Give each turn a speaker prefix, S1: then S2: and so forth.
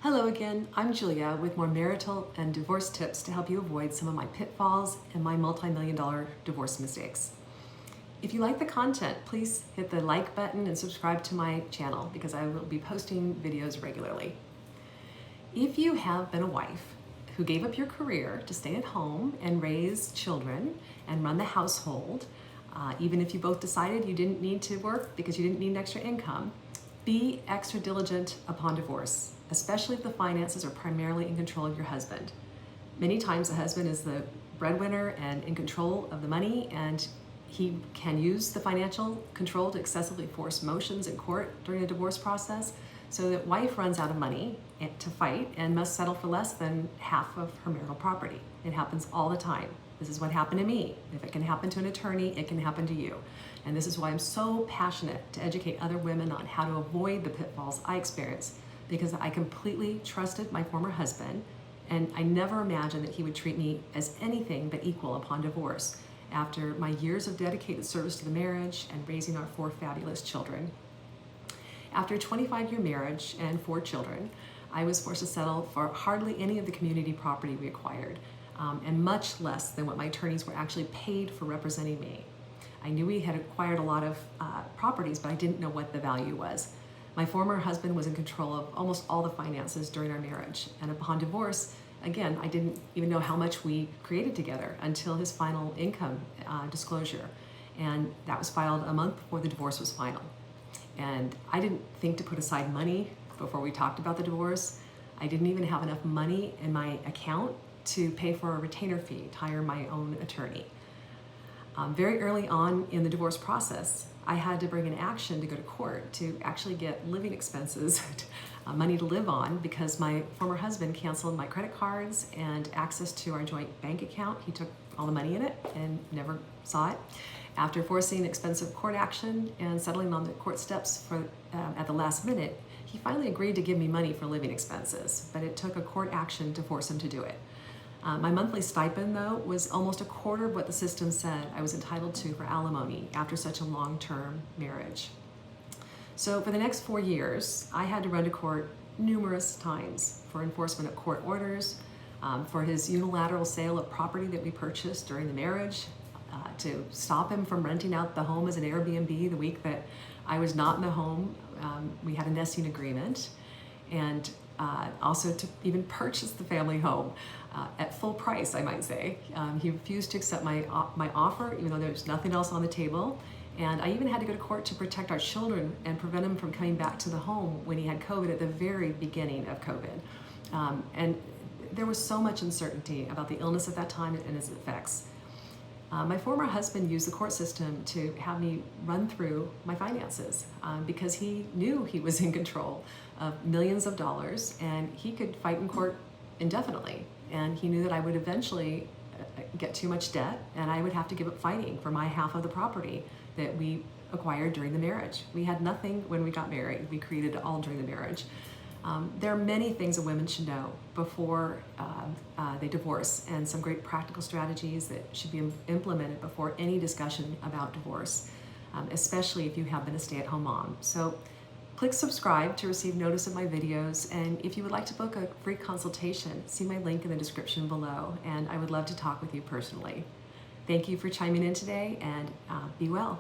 S1: Hello again, I'm Julia with more marital and divorce tips to help you avoid some of my pitfalls and my multi-million-dollar divorce mistakes. If you like the content, please hit the like button and subscribe to my channel because I will be posting videos regularly. If you have been a wife who gave up your career to stay at home and raise children and run the household, even if you both decided you didn't need to work because you didn't need extra income, be extra diligent upon divorce, especially if the finances are primarily in control of your husband. Many times the husband is the breadwinner and in control of the money, and he can use the financial control to excessively force motions in court during a divorce process, so that wife runs out of money to fight and must settle for less than half of her marital property. It happens all the time. This is what happened to me. If it can happen to an attorney, it can happen to you. And this is why I'm so passionate to educate other women on how to avoid the pitfalls I experienced, because I completely trusted my former husband, and I never imagined that he would treat me as anything but equal upon divorce after my years of dedicated service to the marriage and raising our 4 fabulous children. After a 25-year marriage and 4 children, I was forced to settle for hardly any of the community property we acquired, and much less than what my attorneys were actually paid for representing me. I knew we had acquired a lot of properties, but I didn't know what the value was. My former husband was in control of almost all the finances during our marriage, and upon divorce, again, I didn't even know how much we created together until his final income disclosure, and that was filed a month before the divorce was final. And I didn't think to put aside money before we talked about the divorce. I didn't even have enough money in my account to pay for a retainer fee to hire my own attorney. Very early on in the divorce process, I had to bring an action to go to court to actually get living expenses, money to live on, because my former husband canceled my credit cards and access to our joint bank account. He took all the money in it and never saw it. After forcing expensive court action and settling on the court steps at the last minute, he finally agreed to give me money for living expenses, but it took a court action to force him to do it. My monthly stipend, though, was almost a quarter of what the system said I was entitled to for alimony after such a long-term marriage. So for the next 4 years, I had to run to court numerous times for enforcement of court orders, for his unilateral sale of property that we purchased during the marriage, to stop him from renting out the home as an Airbnb the week that I was not in the home. We had a nesting agreement, and also to even purchase the family home at full price, I might say. He refused to accept my offer, even though there was nothing else on the table. And I even had to go to court to protect our children and prevent him from coming back to the home when he had COVID at the very beginning of COVID. And there was so much uncertainty about the illness at that time and its effects. My former husband used the court system to have me run through my finances because he knew he was in control of millions of dollars, and he could fight in court indefinitely. And he knew that I would eventually get too much debt and I would have to give up fighting for my half of the property that we acquired during the marriage. We had nothing when we got married. We created it all during the marriage. There are many things that women should know before they divorce, and some great practical strategies that should be implemented before any discussion about divorce, especially if you have been a stay-at-home mom. So click subscribe to receive notice of my videos, and if you would like to book a free consultation, see my link in the description below, and I would love to talk with you personally. Thank you for chiming in today, and be well.